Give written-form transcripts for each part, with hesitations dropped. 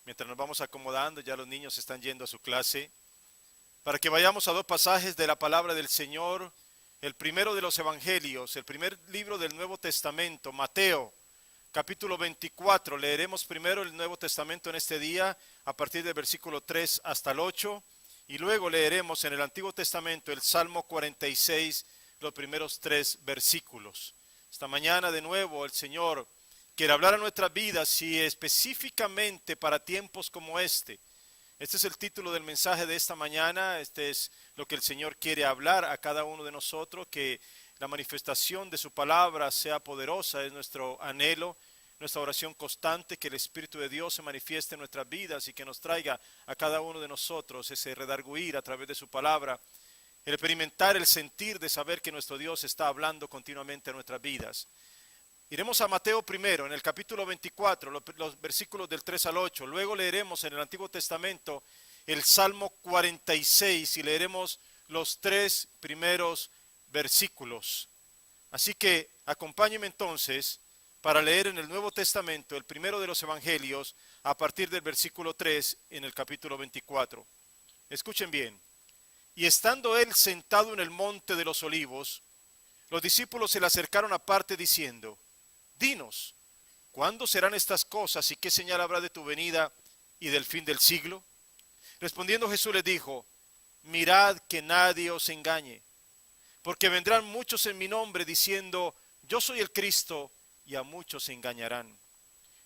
mientras nos vamos acomodando, ya los niños están yendo a su clase, para que vayamos a dos pasajes de la palabra del Señor. El primero de los evangelios, el primer libro del Nuevo Testamento, Mateo, capítulo 24. Leeremos primero el Nuevo Testamento en este día, a partir del versículo 3 hasta el 8, y luego leeremos en el Antiguo Testamento el Salmo 46, los primeros 3 versículos. Esta mañana de nuevo el Señor quiere hablar a nuestras vidas y específicamente para tiempos como este. Este es el título del mensaje de esta mañana. Este es lo que el Señor quiere hablar a cada uno de nosotros, que la manifestación de su palabra sea poderosa. Es nuestro anhelo, nuestra oración constante, que el Espíritu de Dios se manifieste en nuestras vidas y que nos traiga a cada uno de nosotros ese redarguir a través de su palabra, el experimentar, el sentir de saber que nuestro Dios está hablando continuamente a nuestras vidas. Iremos a Mateo primero, en el capítulo 24, los versículos del 3 al 8. Luego leeremos en el Antiguo Testamento el Salmo 46 y leeremos los 3 primeros versículos. Así que acompáñenme entonces para leer en el Nuevo Testamento el primero de los evangelios a partir del versículo 3 en el capítulo 24. Escuchen bien. Y estando él sentado en el monte de los olivos, los discípulos se le acercaron aparte diciendo: Dinos, ¿cuándo serán estas cosas y qué señal habrá de tu venida y del fin del siglo? Respondiendo Jesús les dijo: Mirad que nadie os engañe, porque vendrán muchos en mi nombre diciendo: Yo soy el Cristo, y a muchos se engañarán.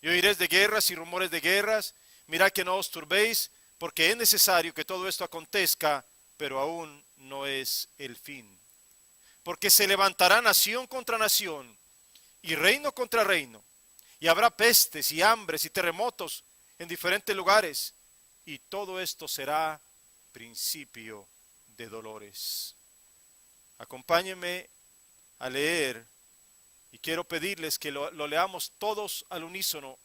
Y oiréis de guerras y rumores de guerras. Mirad que no os turbéis, porque es necesario que todo esto acontezca, pero aún no es el fin. Porque se levantará nación contra nación, y reino contra reino, y habrá pestes y hambres y terremotos en diferentes lugares, y todo esto será principio de dolores. Acompáñenme a leer, y quiero pedirles que lo leamos todos al unísono,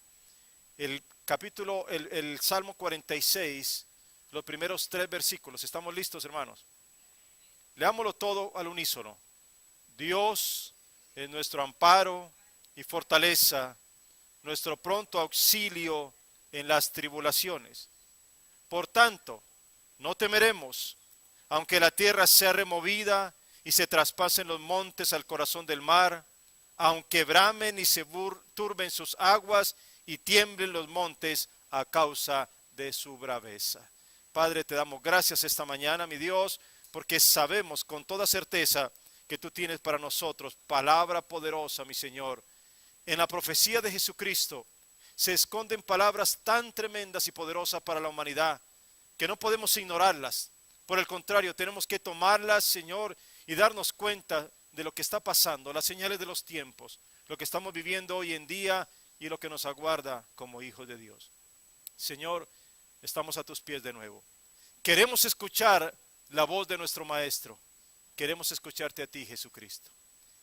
el Salmo 46, los primeros 3 versículos. ¿Estamos listos, hermanos? Leámoslo todo al unísono. Dios es nuestro amparo y fortaleza, nuestro pronto auxilio en las tribulaciones. Por tanto, no temeremos, aunque la tierra sea removida y se traspasen los montes al corazón del mar, aunque bramen y se turben sus aguas y tiemblen los montes a causa de su braveza. Padre, te damos gracias esta mañana, mi Dios, porque sabemos con toda certeza que tú tienes para nosotros palabra poderosa, mi Señor. En la profecía de Jesucristo se esconden palabras tan tremendas y poderosas para la humanidad que no podemos ignorarlas. Por el contrario, tenemos que tomarlas, Señor, y darnos cuenta de lo que está pasando, las señales de los tiempos, lo que estamos viviendo hoy en día y lo que nos aguarda como hijos de Dios. Señor, estamos a tus pies de nuevo. Queremos escuchar la voz de nuestro Maestro. Queremos escucharte a ti, Jesucristo.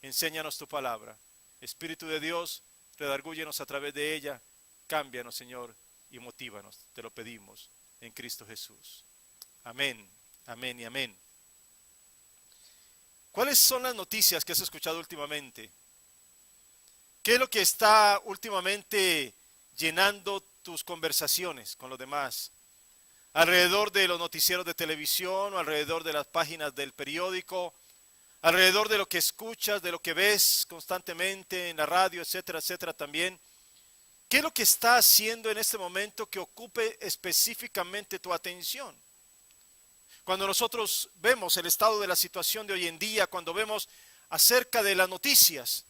Enséñanos tu palabra. Espíritu de Dios, redargúyenos a través de ella. Cámbianos, Señor, y motívanos. Te lo pedimos en Cristo Jesús. Amén, amén y amén. ¿Cuáles son las noticias que has escuchado últimamente? ¿Qué es lo que está últimamente llenando tus conversaciones con los demás? Alrededor de los noticieros de televisión o alrededor de las páginas del periódico, alrededor de lo que escuchas, de lo que ves constantemente en la radio, etcétera, etcétera también. ¿Qué es lo que está haciendo en este momento que ocupe específicamente tu atención? Cuando nosotros vemos el estado de la situación de hoy en día, cuando vemos acerca de las noticias,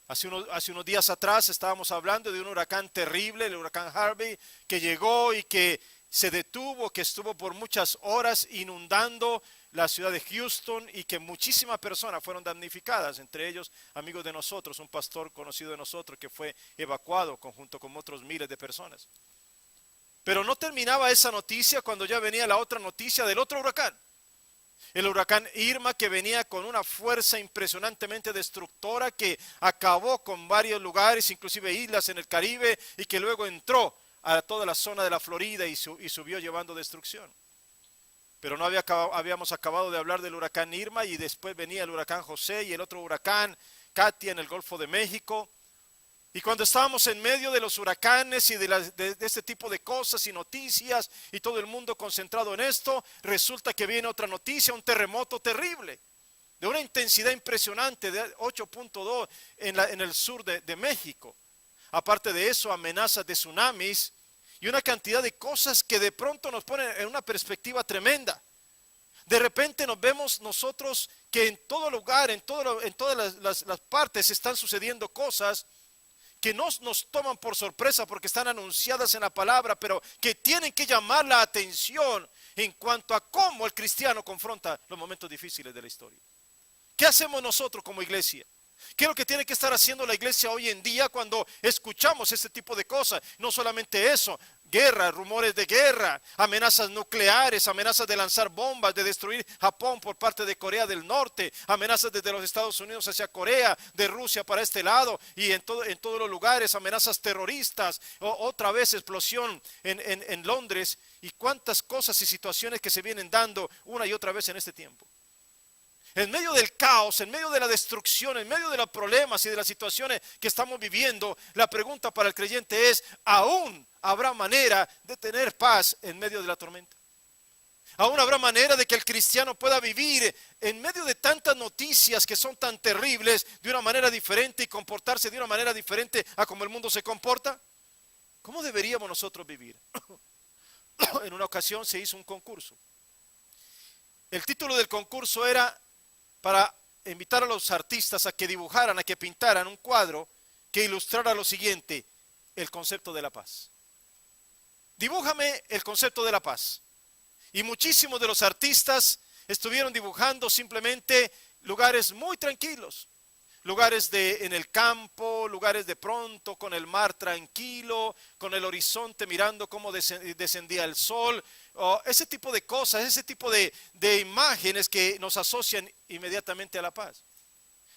hace unos días atrás estábamos hablando de un huracán terrible, el huracán Harvey, que llegó y que se detuvo, que estuvo por muchas horas inundando la ciudad de Houston y que muchísimas personas fueron damnificadas, entre ellos amigos de nosotros, un pastor conocido de nosotros que fue evacuado junto con otros miles de personas. Pero no terminaba esa noticia cuando ya venía la otra noticia del otro huracán. El huracán Irma, que venía con una fuerza impresionantemente destructora que acabó con varios lugares, inclusive islas en el Caribe, y que luego entró a toda la zona de la Florida y subió llevando destrucción. Pero no habíamos acabado de hablar del huracán Irma y después venía el huracán José y el otro huracán Katia en el Golfo de México. Y cuando estábamos en medio de los huracanes y de este tipo de cosas y noticias y todo el mundo concentrado en esto, resulta que viene otra noticia, un terremoto terrible, de una intensidad impresionante de 8.2 en el sur de México. Aparte de eso, amenazas de tsunamis y una cantidad de cosas que de pronto nos ponen en una perspectiva tremenda. De repente nos vemos nosotros que en todo lugar, en todas las partes están sucediendo cosas que nos toman por sorpresa porque están anunciadas en la palabra, pero que tienen que llamar la atención en cuanto a cómo el cristiano confronta los momentos difíciles de la historia. ¿Qué hacemos nosotros como iglesia? ¿Qué es lo que tiene que estar haciendo la iglesia hoy en día cuando escuchamos este tipo de cosas? No solamente eso, guerra, rumores de guerra, amenazas nucleares, amenazas de lanzar bombas, de destruir Japón por parte de Corea del Norte, amenazas desde los Estados Unidos hacia Corea, de Rusia para este lado y en todos los lugares, amenazas terroristas, otra vez explosión en Londres y cuántas cosas y situaciones que se vienen dando una y otra vez en este tiempo. En medio del caos, en medio de la destrucción, en medio de los problemas y de las situaciones que estamos viviendo, la pregunta para el creyente es, ¿aún habrá manera de tener paz en medio de la tormenta? ¿Aún habrá manera de que el cristiano pueda vivir en medio de tantas noticias que son tan terribles de una manera diferente y comportarse de una manera diferente a como el mundo se comporta? ¿Cómo deberíamos nosotros vivir? En una ocasión se hizo un concurso. El título del concurso era para invitar a los artistas a que dibujaran, a que pintaran un cuadro que ilustrara lo siguiente, el concepto de la paz. Dibújame el concepto de la paz. Y muchísimos de los artistas estuvieron dibujando simplemente lugares muy tranquilos, lugares en el campo, lugares de pronto con el mar tranquilo, con el horizonte mirando cómo descendía el sol, ese tipo de cosas, ese tipo de imágenes que nos asocian inmediatamente a la paz.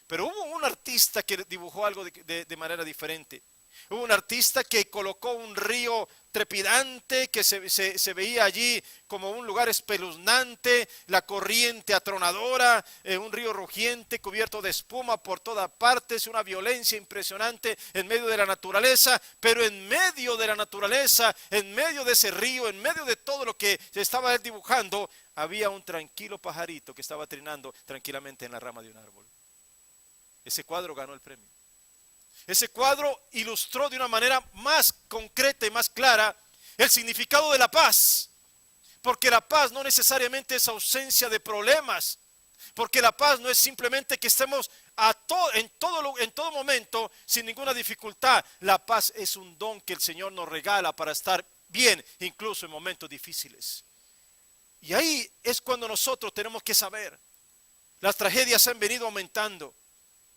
Pero hubo un artista que dibujó algo de manera diferente. Hubo un artista que colocó un río trepidante que se veía allí como un lugar espeluznante, la corriente atronadora, un río rugiente cubierto de espuma por todas partes, una violencia impresionante en medio de la naturaleza, pero en medio de la naturaleza, en medio de ese río, en medio de todo lo que se estaba dibujando, había un tranquilo pajarito que estaba trinando tranquilamente en la rama de un árbol. Ese cuadro ganó el premio. Ese cuadro ilustró de una manera más concreta y más clara el significado de la paz. Porque la paz no necesariamente es ausencia de problemas. Porque la paz no es simplemente que estemos en todo momento sin ninguna dificultad. La paz es un don que el Señor nos regala para estar bien, incluso en momentos difíciles. Y ahí es cuando nosotros tenemos que saber. Las tragedias han venido aumentando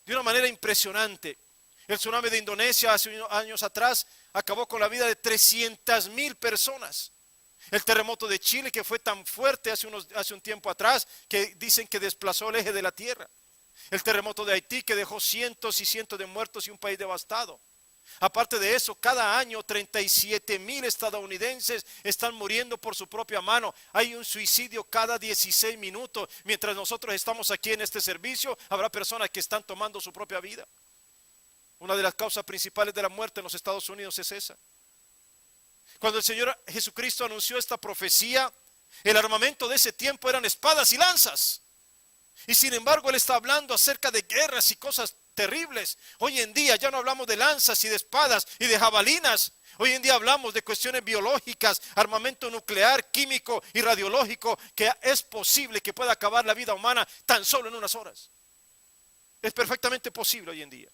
de una manera impresionante. El tsunami de Indonesia hace unos años atrás acabó con la vida de 300,000 personas. El terremoto de Chile, que fue tan fuerte hace un tiempo atrás, que dicen que desplazó el eje de la tierra. El terremoto de Haití, que dejó cientos y cientos de muertos y un país devastado. Aparte de eso, cada año 37,000 estadounidenses están muriendo por su propia mano. Hay un suicidio cada 16 minutos. Mientras nosotros estamos aquí en este servicio, habrá personas que están tomando su propia vida. Una de las causas principales de la muerte en los Estados Unidos es esa. Cuando el Señor Jesucristo anunció esta profecía, el armamento de ese tiempo eran espadas y lanzas. Y sin embargo, Él está hablando acerca de guerras y cosas terribles. Hoy en día ya no hablamos de lanzas y de espadas y de jabalinas. Hoy en día hablamos de cuestiones biológicas, armamento nuclear, químico y radiológico, que es posible que pueda acabar la vida humana tan solo en unas horas. Es perfectamente posible hoy en día.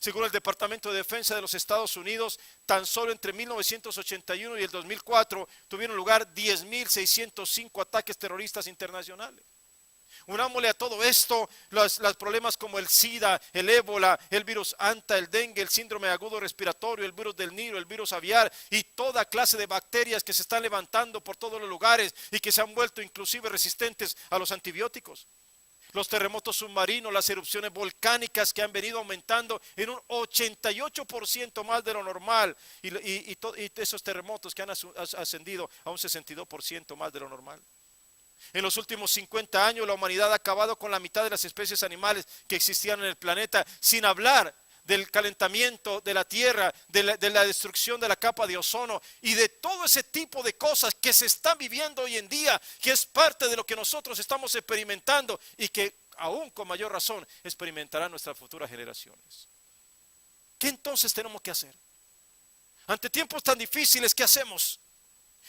Según el Departamento de Defensa de los Estados Unidos, tan solo entre 1981 y el 2004 tuvieron lugar 10,605 ataques terroristas internacionales. Unámosle a todo esto los problemas como el SIDA, el ébola, el virus ANTA, el dengue, el síndrome agudo respiratorio, el virus del Nilo, el virus aviar y toda clase de bacterias que se están levantando por todos los lugares y que se han vuelto inclusive resistentes a los antibióticos. Los terremotos submarinos, las erupciones volcánicas que han venido aumentando en un 88% más de lo normal y esos terremotos que han ascendido a un 62% más de lo normal. En los últimos 50 años la humanidad ha acabado con la mitad de las especies animales que existían en el planeta, sin hablar del calentamiento de la tierra, de la destrucción de la capa de ozono y de todo ese tipo de cosas que se están viviendo hoy en día, que es parte de lo que nosotros estamos experimentando y que aún con mayor razón experimentarán nuestras futuras generaciones. ¿Qué entonces tenemos que hacer? Ante tiempos tan difíciles, ¿qué hacemos?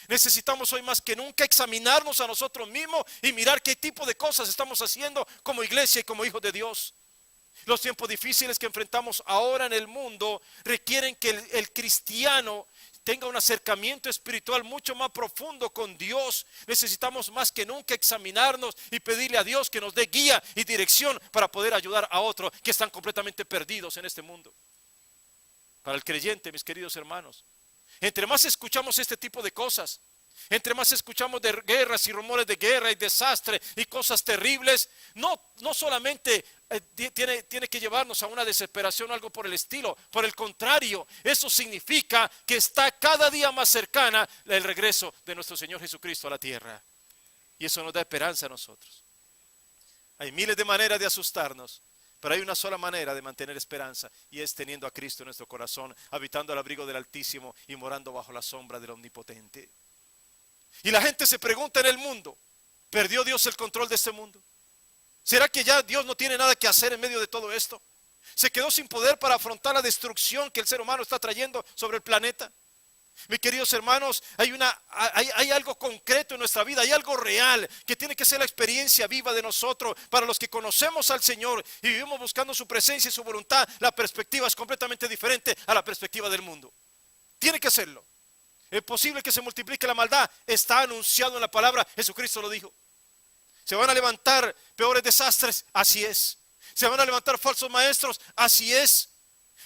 Necesitamos hoy más que nunca examinarnos a nosotros mismos y mirar qué tipo de cosas estamos haciendo como iglesia y como hijos de Dios. Los tiempos difíciles que enfrentamos ahora en el mundo requieren que el cristiano tenga un acercamiento espiritual mucho más profundo con Dios. Necesitamos más que nunca examinarnos y pedirle a Dios que nos dé guía y dirección para poder ayudar a otros que están completamente perdidos en este mundo. Para el creyente, mis queridos hermanos, entre más escuchamos este tipo de cosas, entre más escuchamos de guerras y rumores de guerra y desastre y cosas terribles, no solamente tiene que llevarnos a una desesperación o algo por el estilo. Por el contrario, eso significa que está cada día más cercana el regreso de nuestro Señor Jesucristo a la tierra. Y eso nos da esperanza a nosotros. Hay miles de maneras de asustarnos, pero hay una sola manera de mantener esperanza, y es teniendo a Cristo en nuestro corazón, habitando al abrigo del Altísimo y morando bajo la sombra del Omnipotente. Y la gente se pregunta en el mundo, ¿perdió Dios el control de este mundo? ¿Será que ya Dios no tiene nada que hacer en medio de todo esto? ¿Se quedó sin poder para afrontar la destrucción que el ser humano está trayendo sobre el planeta? Mis queridos hermanos, hay algo concreto en nuestra vida, hay algo real que tiene que ser la experiencia viva de nosotros. Para los que conocemos al Señor y vivimos buscando su presencia y su voluntad, la perspectiva es completamente diferente a la perspectiva del mundo. Tiene que serlo. ¿Es posible que se multiplique la maldad? Está anunciado en la palabra, Jesucristo lo dijo. ¿Se van a levantar peores desastres? Así es. ¿Se van a levantar falsos maestros? Así es.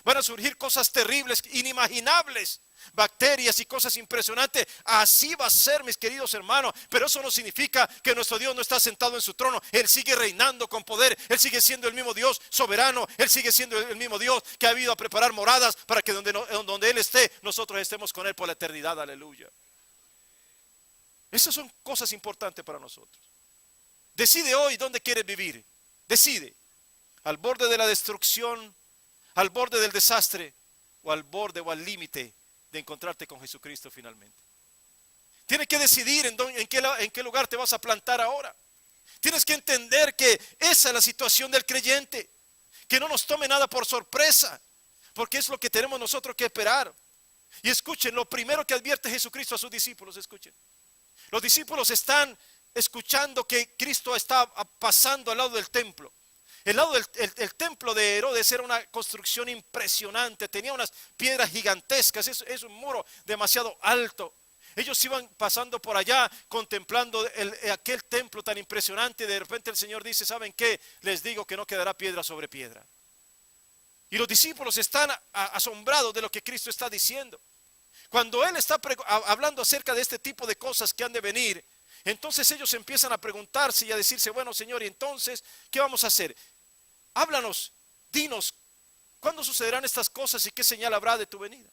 Van a surgir cosas terribles, inimaginables, bacterias y cosas impresionantes. Así va a ser, mis queridos hermanos. Pero eso no significa que nuestro Dios no está sentado en su trono. Él sigue reinando con poder. Él sigue siendo el mismo Dios soberano. Él sigue siendo el mismo Dios que ha ido a preparar moradas para que donde Él esté, nosotros estemos con Él por la eternidad. Aleluya. Esas son cosas importantes para nosotros. Decide hoy dónde quieres vivir. Decide. Al borde de la destrucción, al borde del desastre, o al borde o al límite de encontrarte con Jesucristo finalmente. Tienes que decidir en qué lugar te vas a plantar ahora. Tienes que entender que esa es la situación del creyente. Que no nos tome nada por sorpresa, porque es lo que tenemos nosotros que esperar. Y escuchen, lo primero que advierte Jesucristo a sus discípulos, escuchen. Los discípulos están escuchando que Cristo está pasando al lado del templo. El templo de Herodes era una construcción impresionante, tenía unas piedras gigantescas, es un muro demasiado alto. Ellos iban pasando por allá contemplando aquel templo tan impresionante, y de repente el Señor dice, ¿saben qué? Les digo que no quedará piedra sobre piedra. Y los discípulos están asombrados de lo que Cristo está diciendo. Cuando Él está hablando acerca de este tipo de cosas que han de venir, entonces ellos empiezan a preguntarse y a decirse, bueno, Señor, ¿y entonces qué vamos a hacer? Háblanos, dinos, ¿cuándo sucederán estas cosas y qué señal habrá de tu venida?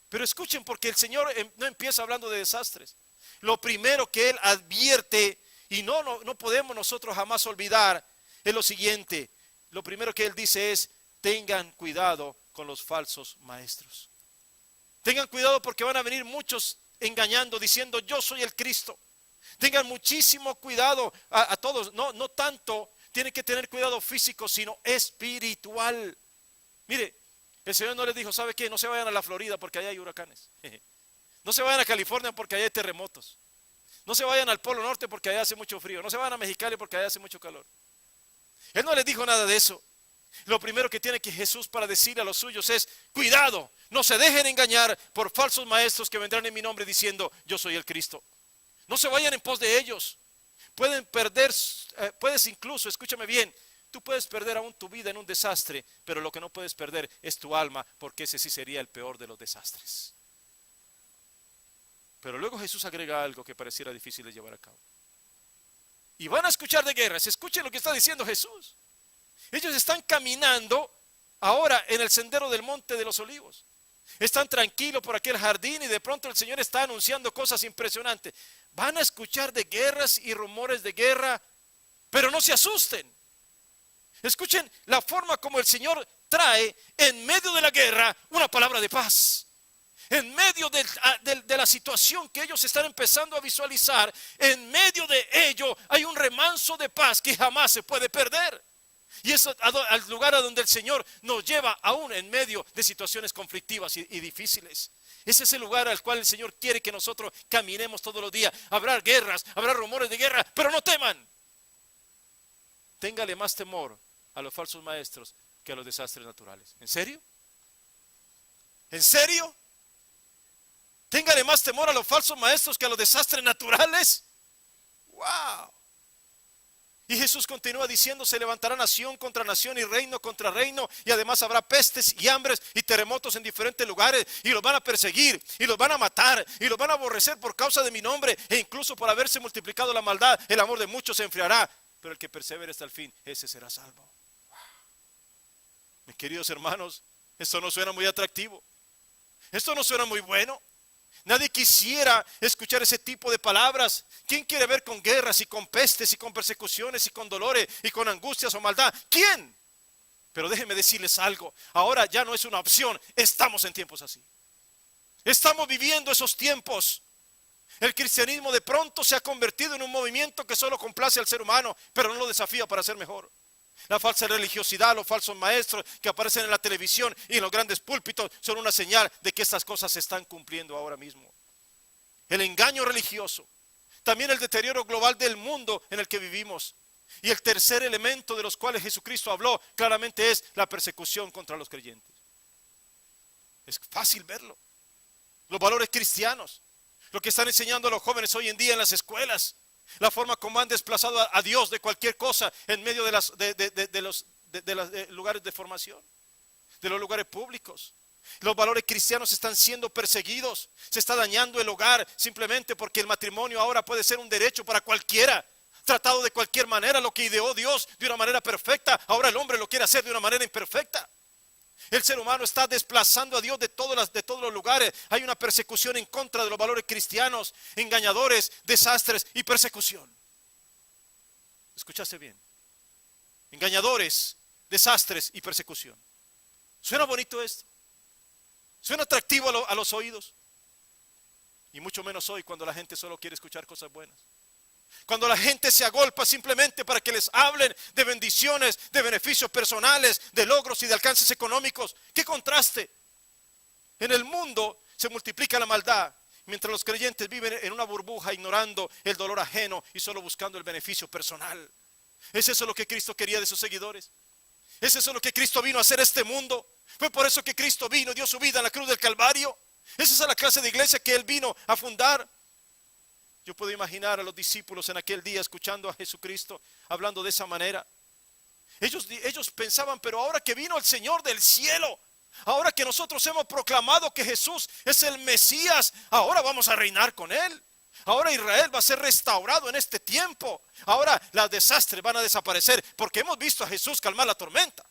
Pero escuchen, porque el Señor no empieza hablando de desastres. Lo primero que Él advierte, y no podemos nosotros jamás olvidar, es lo siguiente. Lo primero que Él dice es, tengan cuidado con los falsos maestros. Tengan cuidado porque van a venir muchos engañando, diciendo, yo soy el Cristo. Tengan muchísimo cuidado a todos, no tanto tienen que tener cuidado físico, sino espiritual. Mire, el Señor no les dijo, ¿sabe qué? No se vayan a la Florida porque allá hay huracanes. No se vayan a California porque allá hay terremotos. No se vayan al Polo Norte porque allá hace mucho frío. No se vayan a Mexicali porque allá hace mucho calor. Él no les dijo nada de eso. Lo primero que tiene que Jesús para decirle a los suyos es, cuidado, no se dejen engañar por falsos maestros que vendrán en mi nombre diciendo, yo soy el Cristo. No se vayan en pos de ellos. Puedes incluso, escúchame bien, tú puedes perder aún tu vida en un desastre, pero lo que no puedes perder es tu alma, porque ese sí sería el peor de los desastres. Pero luego Jesús agrega algo que pareciera difícil de llevar a cabo. Y van a escuchar de guerras. Escuchen lo que está diciendo Jesús. Ellos están caminando ahora en el sendero del Monte de los Olivos. Están tranquilos por aquel jardín y de pronto el Señor está anunciando cosas impresionantes. Van a escuchar de guerras y rumores de guerra, pero no se asusten. Escuchen la forma como el Señor trae en medio de la guerra una palabra de paz. En medio de la situación que ellos están empezando a visualizar, en medio de ello hay un remanso de paz que jamás se puede perder. Y es al lugar a donde el Señor nos lleva aún en medio de situaciones conflictivas y difíciles. Ese es el lugar al cual el Señor quiere que nosotros caminemos todos los días. Habrá guerras, habrá rumores de guerra, pero no teman. Téngale más temor a los falsos maestros que a los desastres naturales. ¿En serio? ¿En serio? Téngale más temor a los falsos maestros que a los desastres naturales. ¡Wow! Y Jesús continúa diciendo, se levantará nación contra nación y reino contra reino, y además habrá pestes y hambres y terremotos en diferentes lugares, y los van a perseguir, y los van a matar, y los van a aborrecer por causa de mi nombre, e incluso por haberse multiplicado la maldad, el amor de muchos se enfriará, pero el que persevere hasta el fin, ese será salvo. Wow. Mis queridos hermanos, esto no suena muy atractivo, esto no suena muy bueno. Nadie quisiera escuchar ese tipo de palabras. ¿Quién quiere ver con guerras y con pestes y con persecuciones y con dolores y con angustias o maldad? ¿Quién? Pero déjenme decirles algo. Ahora ya no es una opción. Estamos en tiempos así. Estamos viviendo esos tiempos. El cristianismo de pronto se ha convertido en un movimiento que solo complace al ser humano, pero no lo desafía para ser mejor. La falsa religiosidad, los falsos maestros que aparecen en la televisión y en los grandes púlpitos son una señal de que estas cosas se están cumpliendo ahora mismo. El engaño religioso, también el deterioro global del mundo en el que vivimos. Y el tercer elemento de los cuales Jesucristo habló claramente es la persecución contra los creyentes. Es fácil verlo. Los valores cristianos, lo que están enseñando a los jóvenes hoy en día en las escuelas. La forma como han desplazado a Dios de cualquier cosa en medio de los lugares de formación, de los lugares públicos. Los valores cristianos están siendo perseguidos. Se está dañando el hogar simplemente porque el matrimonio ahora puede ser un derecho para cualquiera, tratado de cualquier manera. Lo que ideó Dios de una manera perfecta, ahora el hombre lo quiere hacer de una manera imperfecta. El ser humano está desplazando a Dios de todos los lugares. Hay una persecución en contra de los valores cristianos, engañadores, desastres y persecución. ¿Escuchaste bien? Engañadores, desastres y persecución. ¿Suena bonito esto? ¿Suena atractivo a los oídos? Y mucho menos hoy cuando la gente solo quiere escuchar cosas buenas. Cuando la gente se agolpa simplemente para que les hablen de bendiciones, de beneficios personales, de logros y de alcances económicos. ¡Qué contraste! En el mundo se multiplica la maldad, mientras los creyentes viven en una burbuja ignorando el dolor ajeno y solo buscando el beneficio personal. ¿Es eso lo que Cristo quería de sus seguidores? ¿Es eso lo que Cristo vino a hacer a este mundo? ¿Fue por eso que Cristo vino y dio su vida en la cruz del Calvario? ¿Es esa la clase de iglesia que Él vino a fundar? Yo puedo imaginar a los discípulos en aquel día escuchando a Jesucristo hablando de esa manera. Ellos pensaban, pero ahora que vino el Señor del cielo, ahora que nosotros hemos proclamado que Jesús es el Mesías, ahora vamos a reinar con Él. Ahora Israel va a ser restaurado en este tiempo. Ahora los desastres van a desaparecer porque hemos visto a Jesús calmar la tormenta.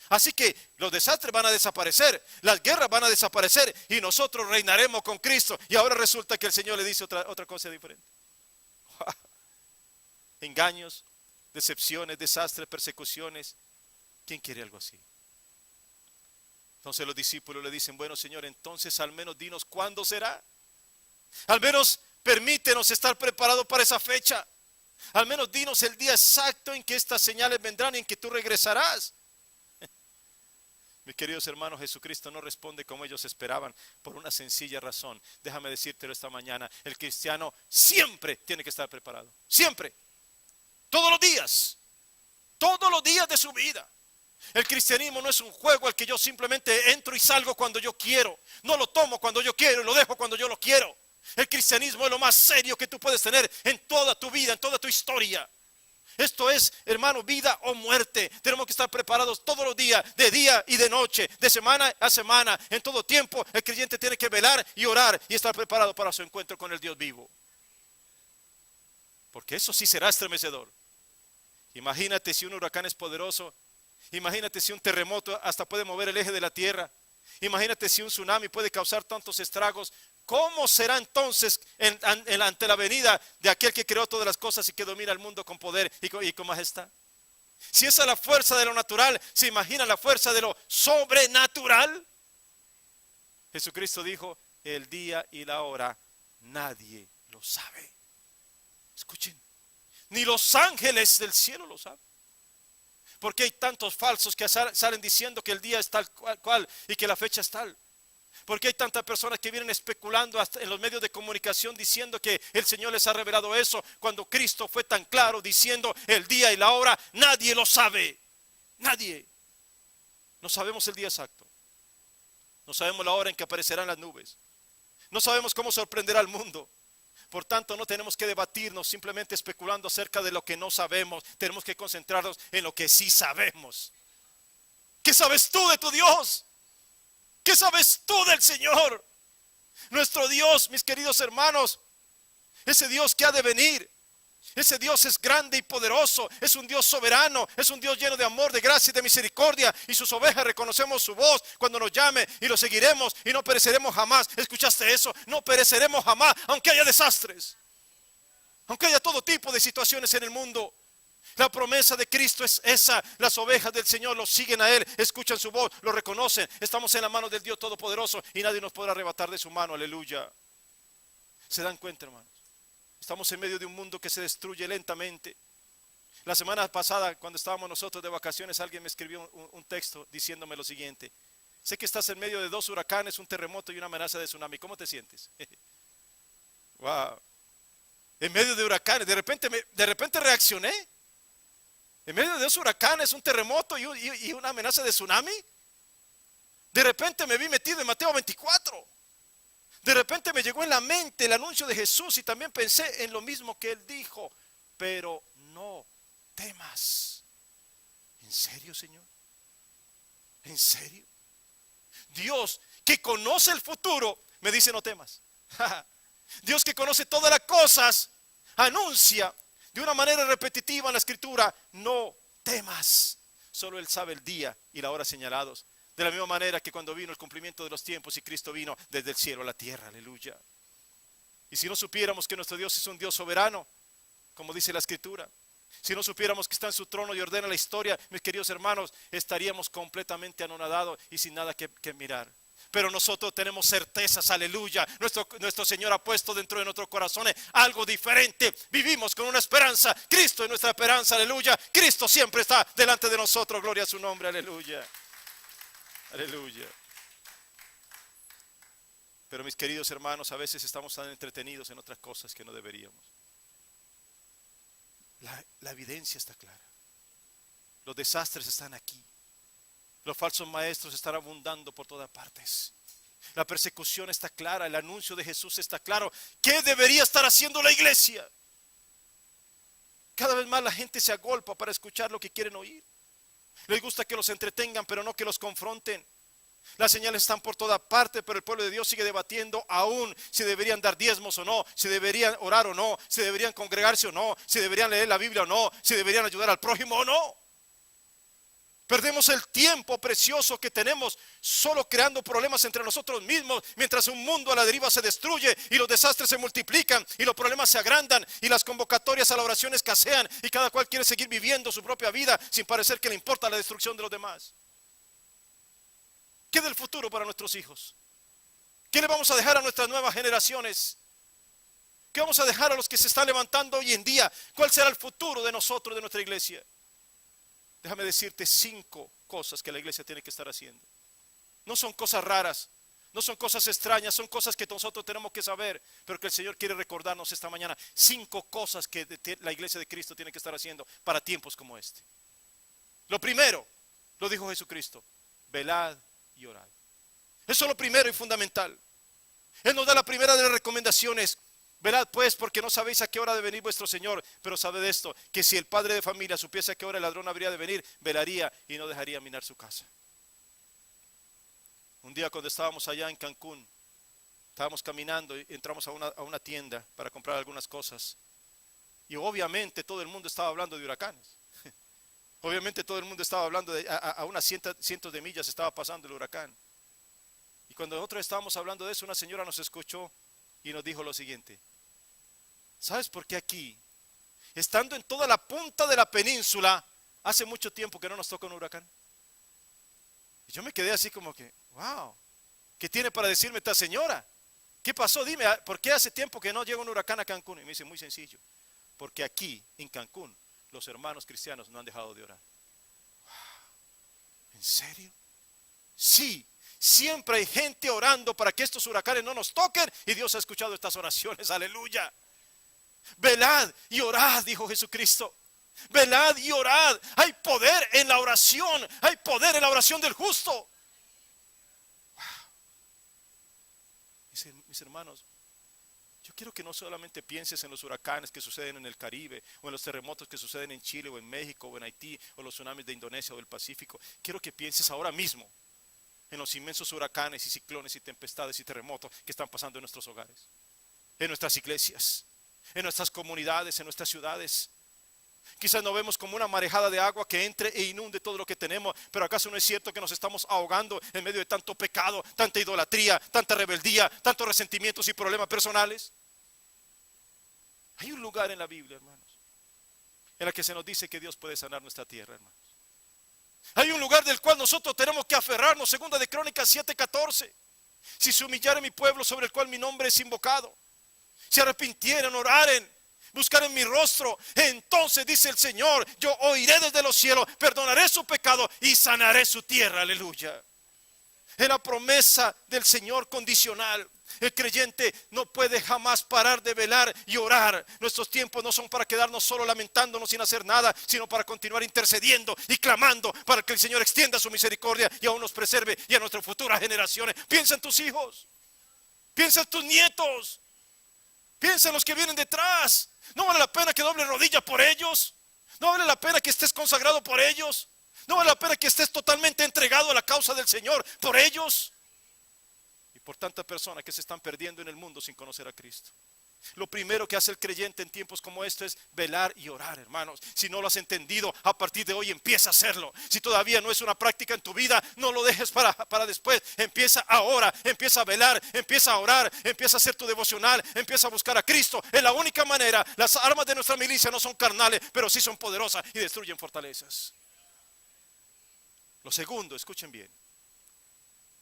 Así que los desastres van a desaparecer, las guerras van a desaparecer y nosotros reinaremos con Cristo. Y ahora resulta que el Señor le dice otra cosa diferente. Engaños, decepciones, desastres, persecuciones. ¿Quién quiere algo así? Entonces los discípulos le dicen, bueno Señor, entonces al menos dinos cuándo será. Al menos permítenos estar preparados para esa fecha. Al menos dinos el día exacto en que estas señales vendrán y en que tú regresarás. Mis queridos hermanos, Jesucristo no responde como ellos esperaban por una sencilla razón. Déjame decírtelo esta mañana, el cristiano siempre tiene que estar preparado. Siempre. Todos los días de su vida. El cristianismo no es un juego al que yo simplemente entro y salgo cuando yo quiero. No lo tomo cuando yo quiero y lo dejo cuando yo lo quiero. El cristianismo es lo más serio que tú puedes tener en toda tu vida, en toda tu historia. Esto es, hermano, vida o muerte. Tenemos que estar preparados todos los días, de día y de noche, de semana a semana. En todo tiempo el creyente tiene que velar y orar y estar preparado para su encuentro con el Dios vivo. Porque eso sí será estremecedor. Imagínate si un huracán es poderoso. Imagínate si un terremoto hasta puede mover el eje de la tierra. Imagínate si un tsunami puede causar tantos estragos. ¿Cómo será entonces ante la venida de aquel que creó todas las cosas y que domina el mundo con poder y con majestad? Si esa es la fuerza de lo natural, ¿se imagina la fuerza de lo sobrenatural? Jesucristo dijo, el día y la hora nadie lo sabe. Escuchen, ni los ángeles del cielo lo saben. Porque hay tantos falsos que salen diciendo que el día es tal cual y que la fecha es tal. Porque hay tantas personas que vienen especulando hasta en los medios de comunicación diciendo que el Señor les ha revelado eso, cuando Cristo fue tan claro diciendo el día y la hora, nadie lo sabe. Nadie. No sabemos el día exacto. No sabemos la hora en que aparecerán las nubes. No sabemos cómo sorprenderá al mundo. Por tanto, no tenemos que debatirnos simplemente especulando acerca de lo que no sabemos. Tenemos que concentrarnos en lo que sí sabemos. ¿Qué sabes tú de tu Dios? ¿Qué sabes tú del Señor? Nuestro Dios, mis queridos hermanos, ese Dios que ha de venir, ese Dios es grande y poderoso, es un Dios soberano, es un Dios lleno de amor, de gracia y de misericordia, y sus ovejas reconocemos su voz cuando nos llame y lo seguiremos y no pereceremos jamás. ¿Escuchaste eso? No pereceremos jamás, aunque haya desastres, aunque haya todo tipo de situaciones en el mundo. La promesa de Cristo es esa. Las ovejas del Señor lo siguen a Él, escuchan su voz, lo reconocen. Estamos en la mano del Dios Todopoderoso y nadie nos podrá arrebatar de su mano. Aleluya. ¿Se dan cuenta, hermanos? Estamos en medio de un mundo que se destruye lentamente. La semana pasada, cuando estábamos nosotros de vacaciones, alguien me escribió un texto diciéndome lo siguiente: sé que estás en medio de 2 huracanes, un terremoto y una amenaza de tsunami. ¿Cómo te sientes? Wow. En medio de huracanes, de repente reaccioné. En medio de 2 huracanes, un terremoto y una amenaza de tsunami. De repente me vi metido en Mateo 24. De repente me llegó en la mente el anuncio de Jesús y también pensé en lo mismo que Él dijo. Pero no temas. ¿En serio, Señor? ¿En serio? Dios que conoce el futuro me dice no temas. Dios que conoce todas las cosas anuncia de una manera repetitiva en la escritura, no temas. Solo Él sabe el día y la hora señalados. De la misma manera que cuando vino el cumplimiento de los tiempos y Cristo vino desde el cielo a la tierra, aleluya. Y si no supiéramos que nuestro Dios es un Dios soberano, como dice la escritura, si no supiéramos que está en su trono y ordena la historia, mis queridos hermanos, estaríamos completamente anonadados y sin nada que mirar. Pero nosotros tenemos certezas, aleluya. Nuestro Señor ha puesto dentro de nuestros corazones algo diferente. Vivimos con una esperanza. Cristo es nuestra esperanza, aleluya. Cristo siempre está delante de nosotros, gloria a su nombre, aleluya. Aleluya. Pero mis queridos hermanos, a veces estamos tan entretenidos en otras cosas que no deberíamos. La evidencia está clara. Los desastres están aquí. Los falsos maestros están abundando por todas partes. La persecución está clara, el anuncio de Jesús está claro. ¿Qué debería estar haciendo la iglesia? Cada vez más la gente se agolpa para escuchar lo que quieren oír. Les gusta que los entretengan, pero no que los confronten. Las señales están por toda parte, pero el pueblo de Dios sigue debatiendo aún si deberían dar diezmos o no, si deberían orar o no, si deberían congregarse o no, si deberían leer la Biblia o no, si deberían ayudar al prójimo o no. Perdemos el tiempo precioso que tenemos solo creando problemas entre nosotros mismos, mientras un mundo a la deriva se destruye y los desastres se multiplican y los problemas se agrandan y las convocatorias a la oración escasean y cada cual quiere seguir viviendo su propia vida sin parecer que le importa la destrucción de los demás. ¿Qué del futuro para nuestros hijos? ¿Qué le vamos a dejar a nuestras nuevas generaciones? ¿Qué vamos a dejar a los que se están levantando hoy en día? ¿Cuál será el futuro de nosotros, de nuestra iglesia? Déjame decirte 5 cosas que la iglesia tiene que estar haciendo. No son cosas raras, no son cosas extrañas, son cosas que nosotros tenemos que saber, pero que el Señor quiere recordarnos esta mañana. 5 cosas que la iglesia de Cristo tiene que estar haciendo para tiempos como este. Lo primero, lo dijo Jesucristo: velad y orad. Eso es lo primero y fundamental. Él nos da la primera de las recomendaciones. Velad pues, porque no sabéis a qué hora de venir vuestro Señor. Pero sabed esto, que si el padre de familia supiese a qué hora el ladrón habría de venir, velaría y no dejaría minar su casa. Un día cuando estábamos allá en Cancún, estábamos caminando y entramos a una tienda para comprar algunas cosas. Y obviamente todo el mundo estaba hablando de huracanes. Obviamente todo el mundo estaba hablando a unas cientos de millas estaba pasando el huracán. Y cuando nosotros estábamos hablando de eso, una señora nos escuchó y nos dijo lo siguiente: ¿sabes por qué aquí, estando en toda la punta de la península, hace mucho tiempo que no nos toca un huracán. Y yo me quedé así como que, wow, ¿qué tiene para decirme esta señora? ¿Qué pasó? Dime, ¿por qué hace tiempo que no llega un huracán a Cancún? Y me dice, muy sencillo, porque aquí en Cancún los hermanos cristianos no han dejado de orar. ¿En serio? Sí, siempre hay gente orando para que estos huracanes no nos toquen, y Dios ha escuchado estas oraciones, aleluya. Velad y orad, dijo Jesucristo. Velad y orad. Hay poder en la oración, hay poder en la oración del justo. Wow. Mis hermanos, yo quiero que no solamente pienses en los huracanes que suceden en el Caribe, o en los terremotos que suceden en Chile, o en México, o en Haití, o los tsunamis de Indonesia o del Pacífico. Quiero que pienses ahora mismo en los inmensos huracanes y ciclones y tempestades y terremotos que están pasando en nuestros hogares, en nuestras iglesias, en nuestras comunidades, en nuestras ciudades. Quizás nos vemos como una marejada de agua que entre e inunde todo lo que tenemos, pero ¿acaso no es cierto que nos estamos ahogando en medio de tanto pecado, tanta idolatría, tanta rebeldía, tantos resentimientos y problemas personales? Hay un lugar en la Biblia, hermanos, en el que se nos dice que Dios puede sanar nuestra tierra, hermanos. Hay un lugar del cual nosotros tenemos que aferrarnos, segunda de Crónicas 7:14. Si se humillare mi pueblo sobre el cual mi nombre es invocado, se arrepintieran, oraren, buscaren mi rostro, entonces dice el Señor, yo oiré desde los cielos, perdonaré su pecado y sanaré su tierra, aleluya. Es la promesa del Señor condicional. El creyente no puede jamás parar de velar y orar. Nuestros tiempos no son para quedarnos solo lamentándonos sin hacer nada, sino para continuar intercediendo y clamando para que el Señor extienda su misericordia y aún nos preserve y a nuestras futuras generaciones. Piensa en tus hijos, piensa en tus nietos, piensa en los que vienen detrás. ¿No vale la pena que dobles rodillas por ellos? ¿No vale la pena que estés consagrado por ellos? ¿No vale la pena que estés totalmente entregado a la causa del Señor por ellos? Y por tantas personas que se están perdiendo en el mundo sin conocer a Cristo. Lo primero que hace el creyente en tiempos como estos es velar y orar, hermanos. Si no lo has entendido, a partir de hoy empieza a hacerlo. Si todavía no es una práctica en tu vida, no lo dejes para después. Empieza ahora, empieza a velar, empieza a orar, empieza a hacer tu devocional, empieza a buscar a Cristo. Es la única manera. Las armas de nuestra milicia no son carnales, pero sí son poderosas y destruyen fortalezas. Lo segundo, escuchen bien,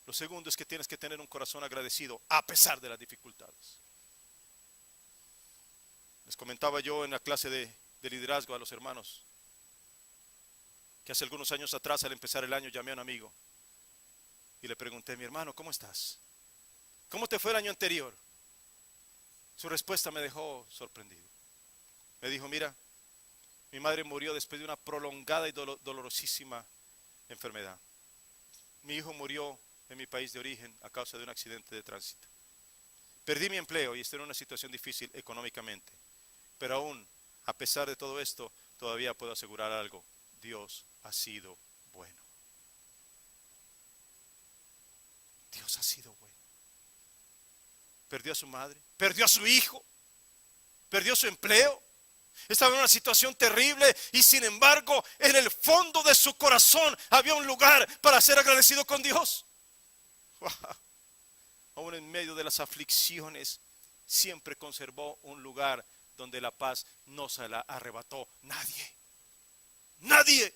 lo segundo es que tienes que tener un corazón agradecido a pesar de las dificultades. Les comentaba yo en la clase de liderazgo a los hermanos que hace algunos años atrás, al empezar el año, llamé a un amigo y le pregunté: mi hermano, ¿cómo estás? ¿Cómo te fue el año anterior? Su respuesta me dejó sorprendido. Me dijo: mira, mi madre murió después de una prolongada y dolorosísima enfermedad. Mi hijo murió en mi país de origen a causa de un accidente de tránsito. Perdí mi empleo y estoy en una situación difícil económicamente. Pero aún, a pesar de todo esto, todavía puedo asegurar algo: Dios ha sido bueno. Dios ha sido bueno. Perdió a su madre, perdió a su hijo, perdió su empleo. Estaba en una situación terrible y sin embargo en el fondo de su corazón había un lugar para ser agradecido con Dios. Wow. Aún en medio de las aflicciones siempre conservó un lugar donde la paz no se la arrebató nadie. Nadie.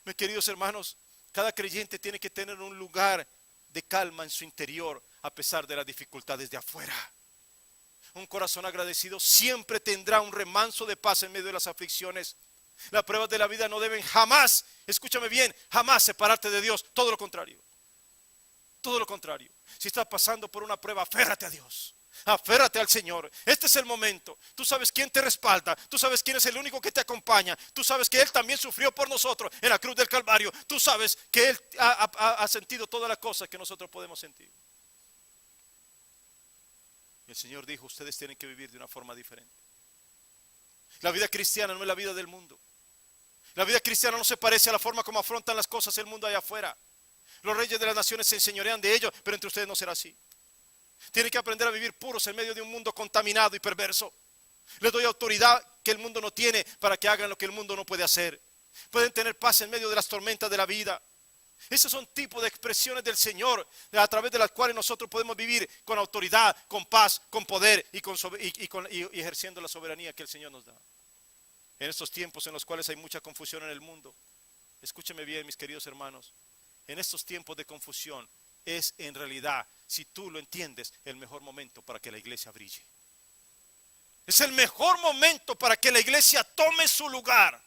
Mis queridos hermanos, cada creyente tiene que tener un lugar de calma en su interior a pesar de las dificultades de afuera. Un corazón agradecido siempre tendrá un remanso de paz en medio de las aflicciones. Las pruebas de la vida no deben jamás, escúchame bien, jamás separarte de Dios. Todo lo contrario. Todo lo contrario. Si estás pasando por una prueba, aférrate a Dios. Aférrate al Señor. Este es el momento. Tú sabes quién te respalda. Tú sabes quién es el único que te acompaña. Tú sabes que Él también sufrió por nosotros en la cruz del Calvario. Tú sabes que Él ha sentido todas las cosas que nosotros podemos sentir. El Señor dijo: ustedes tienen que vivir de una forma diferente. La vida cristiana no es la vida del mundo. La vida cristiana no se parece a la forma como afrontan las cosas el mundo allá afuera. Los reyes de las naciones se enseñorean de ellos, pero entre ustedes no será así. Tienen que aprender a vivir puros en medio de un mundo contaminado y perverso. Les doy autoridad que el mundo no tiene para que hagan lo que el mundo no puede hacer. Pueden tener paz en medio de las tormentas de la vida. Esos son tipos de expresiones del Señor a través de las cuales nosotros podemos vivir con autoridad, con paz, con poder y ejerciendo la soberanía que el Señor nos da. En estos tiempos en los cuales hay mucha confusión en el mundo, escúcheme bien, mis queridos hermanos, en estos tiempos de confusión es en realidad, si tú lo entiendes, el mejor momento para que la iglesia brille. Es el mejor momento para que la iglesia tome su lugar,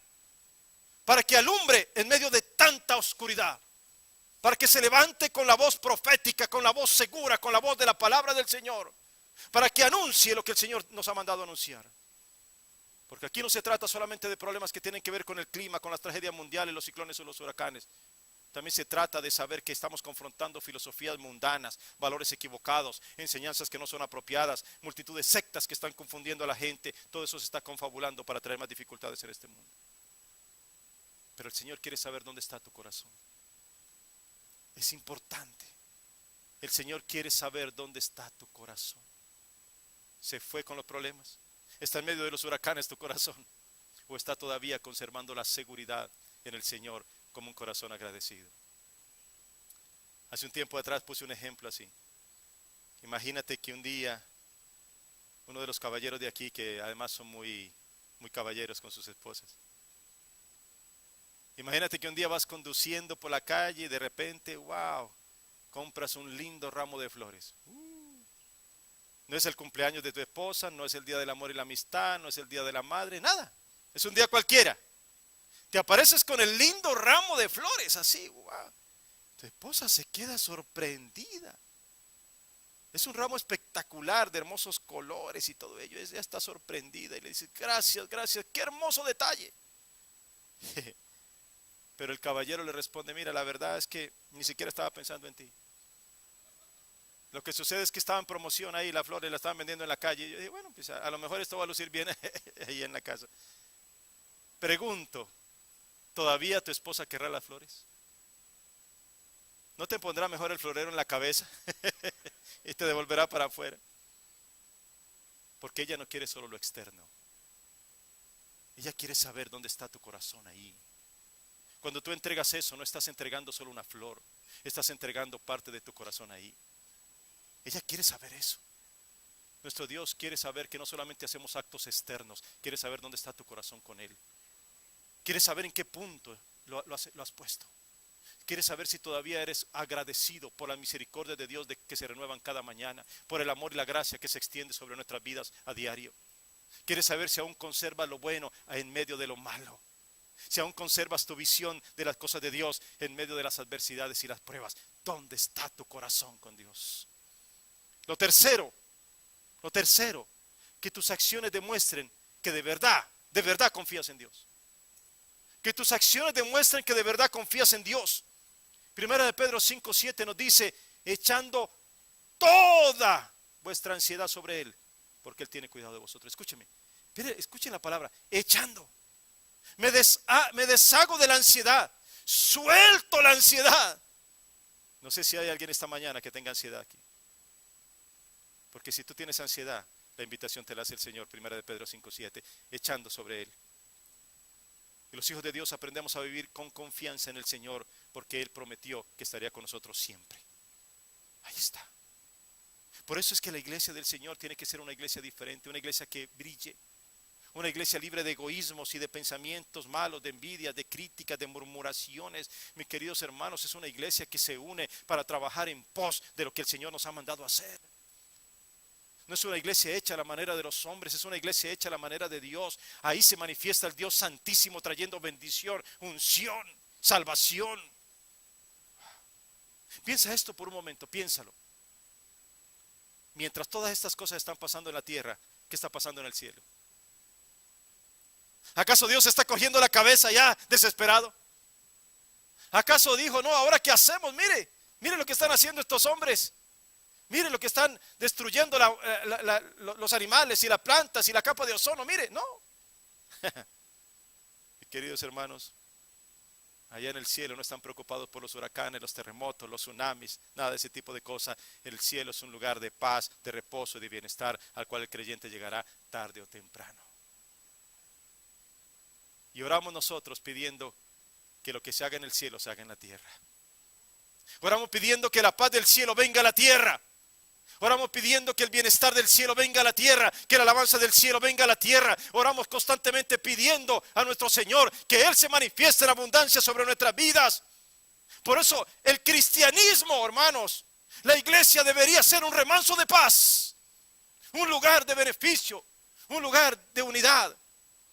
para que alumbre en medio de tanta oscuridad, para que se levante con la voz profética, con la voz segura, con la voz de la palabra del Señor, para que anuncie lo que el Señor nos ha mandado anunciar. Porque aquí no se trata solamente de problemas que tienen que ver con el clima, con las tragedias mundiales, los ciclones o los huracanes. También se trata de saber que estamos confrontando filosofías mundanas, valores equivocados, enseñanzas que no son apropiadas, multitud de sectas que están confundiendo a la gente. Todo eso se está confabulando para traer más dificultades en este mundo. Pero el Señor quiere saber dónde está tu corazón. Es importante. El Señor quiere saber dónde está tu corazón. ¿Se fue con los problemas? ¿Está en medio de los huracanes tu corazón? ¿O está todavía conservando la seguridad en el Señor como un corazón agradecido? Hace un tiempo atrás puse un ejemplo así. Imagínate que un día uno de los caballeros de aquí, que además son muy caballeros con sus esposas, imagínate que un día vas conduciendo por la calle y de repente, wow, compras un lindo ramo de flores. No es el cumpleaños de tu esposa, no es el día del amor y la amistad, no es el día de la madre, nada. Es un día cualquiera. Te apareces con el lindo ramo de flores, así, wow. Tu esposa se queda sorprendida. Es un ramo espectacular, de hermosos colores y todo ello. Ella está sorprendida y le dice, gracias, gracias, qué hermoso detalle. Pero el caballero le responde, mira, la verdad es que ni siquiera estaba pensando en ti. Lo que sucede es que estaba en promoción ahí, las flores la estaban vendiendo en la calle. Y yo dije, bueno, pues a lo mejor esto va a lucir bien ahí en la casa. Pregunto, ¿todavía tu esposa querrá las flores? ¿No te pondrá mejor el florero en la cabeza y te devolverá para afuera? Porque ella no quiere solo lo externo. Ella quiere saber dónde está tu corazón ahí. Cuando tú entregas eso, no estás entregando solo una flor, estás entregando parte de tu corazón ahí. Ella quiere saber eso. Nuestro Dios quiere saber que no solamente hacemos actos externos, quiere saber dónde está tu corazón con Él. Quiere saber en qué punto lo has puesto. Quiere saber si todavía eres agradecido por la misericordia de Dios que se renuevan cada mañana, por el amor y la gracia que se extiende sobre nuestras vidas a diario. Quiere saber si aún conservas lo bueno en medio de lo malo. Si aún conservas tu visión de las cosas de Dios en medio de las adversidades y las pruebas. ¿Dónde está tu corazón con Dios? Lo tercero, que tus acciones demuestren que de verdad confías en Dios. Que tus acciones demuestren que de verdad confías en Dios. Primera de Pedro 5:7 nos dice, echando toda vuestra ansiedad sobre Él, porque Él tiene cuidado de vosotros. Escúcheme, escuchen la palabra, echando. Me deshago de la ansiedad, suelto la ansiedad. No sé si hay alguien esta mañana que tenga ansiedad aquí. Porque si tú tienes ansiedad, la invitación te la hace el Señor, primera de Pedro 5:7, echando sobre Él. Y los hijos de Dios aprendemos a vivir con confianza en el Señor, porque Él prometió que estaría con nosotros siempre. Ahí está. Por eso es que la iglesia del Señor tiene que ser una iglesia diferente, una iglesia que brille, una iglesia libre de egoísmos y de pensamientos malos, de envidias, de críticas, de murmuraciones. Mis queridos hermanos, es una iglesia que se une para trabajar en pos de lo que el Señor nos ha mandado a hacer. No es una iglesia hecha a la manera de los hombres, es una iglesia hecha a la manera de Dios. Ahí se manifiesta el Dios santísimo trayendo bendición, unción, salvación. Piensa esto por un momento, piénsalo. Mientras todas estas cosas están pasando en la tierra, ¿qué está pasando en el cielo? ¿Acaso Dios está cogiendo la cabeza ya desesperado? ¿Acaso dijo, no, ahora qué hacemos? Mire lo que están haciendo estos hombres. Mire lo que están destruyendo los animales y las plantas y la capa de ozono. Mire, no. Queridos hermanos, allá en el cielo no están preocupados por los huracanes, los terremotos, los tsunamis, nada de ese tipo de cosas. El cielo es un lugar de paz, de reposo y de bienestar al cual el creyente llegará tarde o temprano. Y oramos nosotros pidiendo que lo que se haga en el cielo se haga en la tierra. Oramos pidiendo que la paz del cielo venga a la tierra. Oramos pidiendo que el bienestar del cielo venga a la tierra, que la alabanza del cielo venga a la tierra. Oramos constantemente pidiendo a nuestro Señor que Él se manifieste en abundancia sobre nuestras vidas. Por eso el cristianismo, hermanos, la iglesia debería ser un remanso de paz, un lugar de beneficio, un lugar de unidad,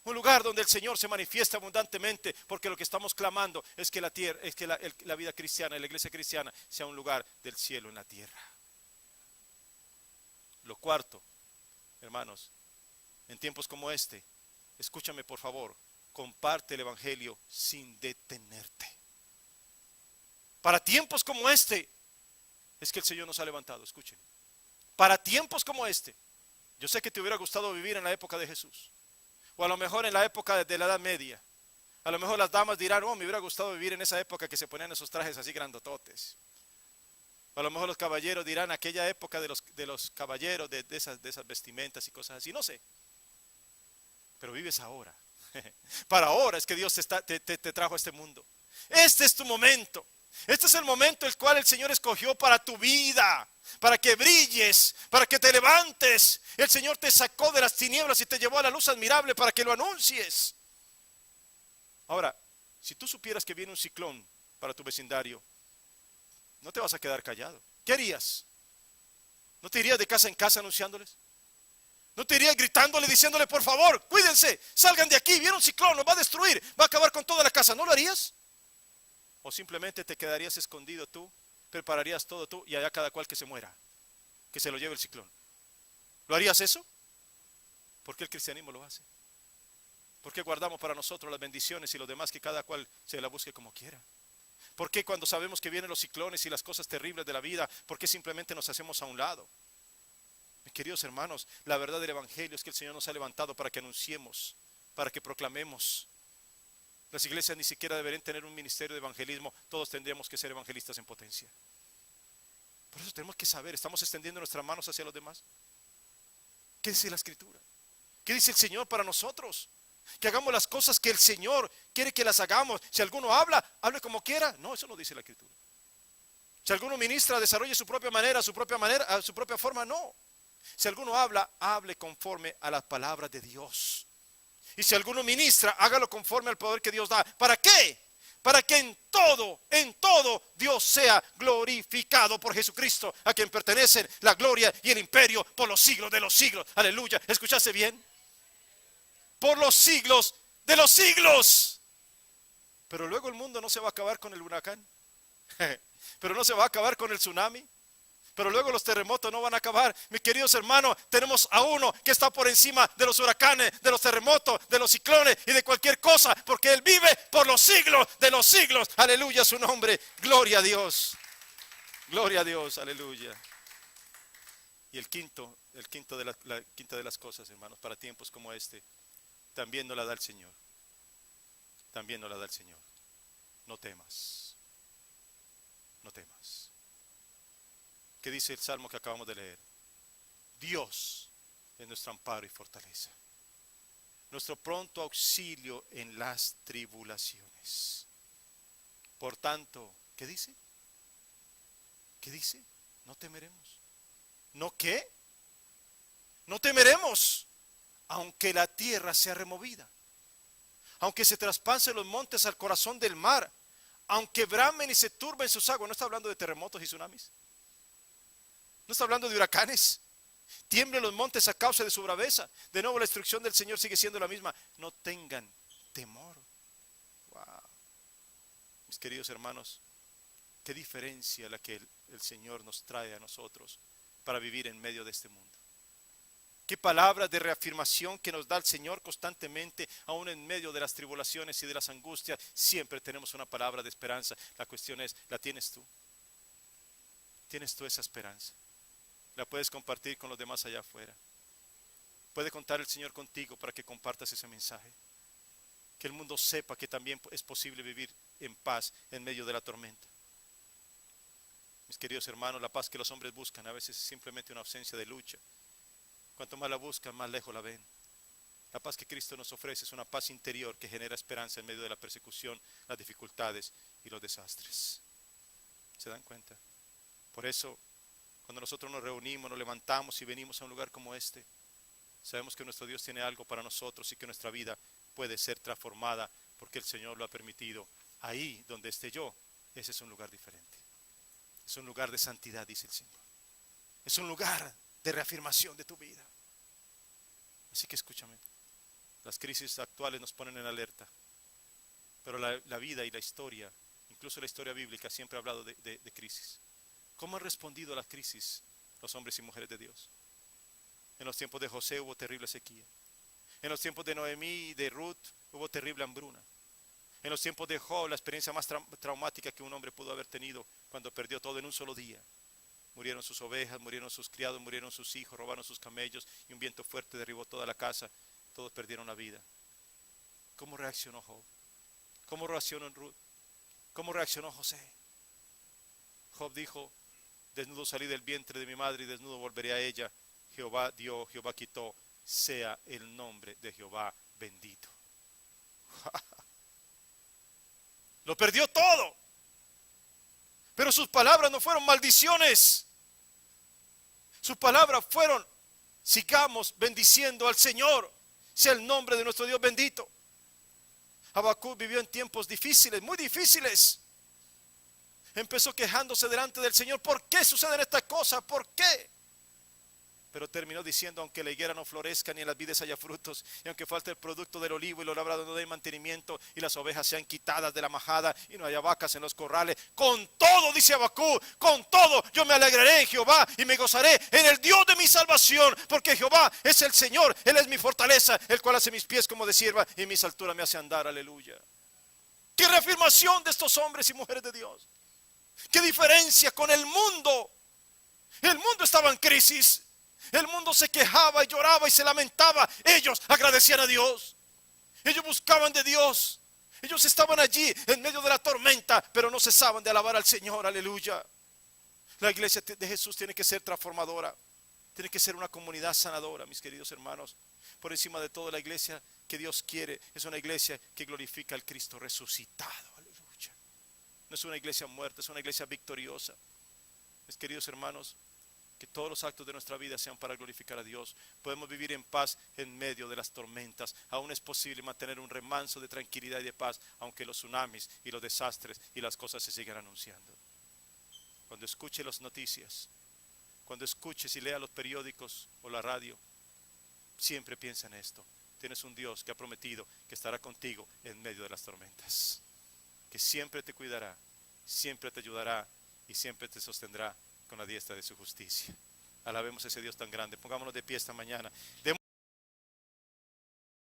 un lugar donde el Señor se manifiesta abundantemente, porque lo que estamos clamando es que la tierra, es que la vida cristiana, la iglesia cristiana sea un lugar del cielo en la tierra. Lo cuarto, hermanos, en tiempos como este, escúchame por favor, comparte el evangelio sin detenerte. Para tiempos como este, es que el Señor nos ha levantado, escuchen. Para tiempos como este, yo sé que te hubiera gustado vivir en la época de Jesús, o a lo mejor en la época de la Edad Media. A lo mejor las damas dirán, oh, me hubiera gustado vivir en esa época que se ponían esos trajes así grandototes. A lo mejor los caballeros dirán aquella época de los caballeros, de esas vestimentas y cosas así, no sé. Pero vives ahora. Para ahora es que Dios te trajo a este mundo. Este es tu momento. Este es el momento el cual el Señor escogió para tu vida, para que brilles, para que te levantes. El Señor te sacó de las tinieblas y te llevó a la luz admirable para que lo anuncies. Ahora, si tú supieras que viene un ciclón para tu vecindario, no te vas a quedar callado. ¿Qué harías? ¿No te irías de casa en casa anunciándoles? ¿No te irías gritándole, diciéndole, por favor, cuídense, salgan de aquí, viene un ciclón, nos va a destruir, va a acabar con toda la casa? ¿No lo harías? ¿O simplemente te quedarías escondido tú, prepararías todo tú y allá cada cual que se muera, que se lo lleve el ciclón? ¿Lo harías eso? ¿Por qué el cristianismo lo hace? ¿Por qué guardamos para nosotros las bendiciones y los demás que cada cual se la busque como quiera? ¿Por qué cuando sabemos que vienen los ciclones y las cosas terribles de la vida, por qué simplemente nos hacemos a un lado? Mis queridos hermanos, la verdad del evangelio es que el Señor nos ha levantado para que anunciemos, para que proclamemos. Las iglesias ni siquiera deberían tener un ministerio de evangelismo, todos tendríamos que ser evangelistas en potencia. Por eso tenemos que saber, ¿estamos extendiendo nuestras manos hacia los demás? ¿Qué dice la Escritura? ¿Qué dice el Señor para nosotros? Que hagamos las cosas que el Señor quiere que las hagamos. Si alguno habla, hable como quiera. No, eso no dice la Escritura. Si alguno ministra, desarrolle su propia manera, a su propia forma, no. Si alguno habla, hable conforme a las palabras de Dios. Y si alguno ministra, hágalo conforme al poder que Dios da. ¿Para qué? Para que en todo Dios sea glorificado por Jesucristo, a quien pertenecen la gloria y el imperio por los siglos de los siglos. Aleluya. ¿Escuchaste bien? Por los siglos de los siglos. Pero luego el mundo no se va a acabar con el huracán. Pero no se va a acabar con el tsunami. Pero luego los terremotos no van a acabar. Mis queridos hermanos, tenemos a uno que está por encima de los huracanes, de los terremotos, de los ciclones y de cualquier cosa, porque Él vive por los siglos de los siglos. Aleluya su nombre. Gloria a Dios. Gloria a Dios. Aleluya. Y el quinto la quinta de las cosas, hermanos, para tiempos como este, también nos la da el Señor. También nos la da el Señor. No temas. No temas. ¿Qué dice el salmo que acabamos de leer? Dios es nuestro amparo y fortaleza, nuestro pronto auxilio en las tribulaciones. Por tanto, ¿qué dice? ¿Qué dice? No temeremos. ¿No qué? No temeremos, aunque la tierra sea removida, aunque se traspasen los montes al corazón del mar, aunque bramen y se turben sus aguas. No está hablando de terremotos y tsunamis. No está hablando de huracanes. Tiemblen los montes a causa de su braveza. De nuevo la instrucción del Señor sigue siendo la misma. No tengan temor. Wow. Mis queridos hermanos, qué diferencia la que el Señor nos trae a nosotros para vivir en medio de este mundo. Qué palabras de reafirmación que nos da el Señor constantemente, aún en medio de las tribulaciones y de las angustias. Siempre tenemos una palabra de esperanza. La cuestión es, ¿la tienes tú? ¿Tienes tú esa esperanza? La puedes compartir con los demás allá afuera. Puede contar el Señor contigo para que compartas ese mensaje. Que el mundo sepa que también es posible vivir en paz en medio de la tormenta. Mis queridos hermanos, la paz que los hombres buscan a veces es simplemente una ausencia de lucha. Cuanto más la buscan, más lejos la ven. La paz que Cristo nos ofrece es una paz interior que genera esperanza en medio de la persecución, las dificultades y los desastres. ¿Se dan cuenta? Por eso, Cuando nosotros nos reunimos, nos levantamos y venimos a un lugar como este, sabemos que nuestro Dios tiene algo para nosotros y que nuestra vida puede ser transformada porque el Señor lo ha permitido. Ahí donde esté yo, ese es un lugar diferente. Es un lugar de santidad, dice el Señor. Es un lugar de reafirmación de tu vida. Así que escúchame, las crisis actuales nos ponen en alerta, pero la vida y la historia, incluso la historia bíblica, siempre ha hablado de crisis. ¿Cómo han respondido a las crisis los hombres y mujeres de Dios? En los tiempos de José hubo terrible sequía. En los tiempos de Noemí y de Ruth hubo terrible hambruna. En los tiempos de Job, la experiencia más traumática que un hombre pudo haber tenido cuando perdió todo en un solo día. Murieron sus ovejas, murieron sus criados, murieron sus hijos, robaron sus camellos y un viento fuerte derribó toda la casa. Todos perdieron la vida. ¿Cómo reaccionó Job? ¿Cómo reaccionó Ruth? ¿Cómo reaccionó José? Job dijo: desnudo salí del vientre de mi madre y desnudo volveré a ella. Jehová dio, Jehová quitó, sea el nombre de Jehová bendito. Lo perdió todo. Pero sus palabras no fueron maldiciones. Sus palabras fueron: sigamos bendiciendo al Señor, sea el nombre de nuestro Dios bendito. Habacuc vivió en tiempos difíciles, muy difíciles. Empezó quejándose delante del Señor: ¿por qué suceden estas cosas? ¿Por qué? Pero terminó diciendo: aunque la higuera no florezca ni en las vides haya frutos, y aunque falte el producto del olivo y los labrados no den mantenimiento, y las ovejas sean quitadas de la majada y no haya vacas en los corrales, con todo, dice Habacuc, con todo yo me alegraré en Jehová y me gozaré en el Dios de mi salvación, porque Jehová es el Señor, Él es mi fortaleza, el cual hace mis pies como de sierva y mis alturas me hace andar. Aleluya. Qué reafirmación de estos hombres y mujeres de Dios. Qué diferencia con el mundo. El mundo estaba en crisis. El mundo se quejaba y lloraba y se lamentaba. Ellos agradecían a Dios. Ellos buscaban de Dios. Ellos estaban allí en medio de la tormenta, pero no cesaban de alabar al Señor. Aleluya. La iglesia de Jesús tiene que ser transformadora. Tiene que ser una comunidad sanadora, mis queridos hermanos. Por encima de todo, la iglesia que Dios quiere es una iglesia que glorifica al Cristo resucitado. Aleluya. No es una iglesia muerta, es una iglesia victoriosa. Mis queridos hermanos, que todos los actos de nuestra vida sean para glorificar a Dios. Podemos vivir en paz en medio de las tormentas. Aún es posible mantener un remanso de tranquilidad y de paz, aunque los tsunamis y los desastres y las cosas se sigan anunciando. Cuando escuche las noticias, cuando escuches y lea los periódicos o la radio, siempre piensa en esto: tienes un Dios que ha prometido que estará contigo en medio de las tormentas, que siempre te cuidará, siempre te ayudará y siempre te sostendrá con la diestra de su justicia. Alabemos a ese Dios tan grande. Pongámonos de pie esta mañana.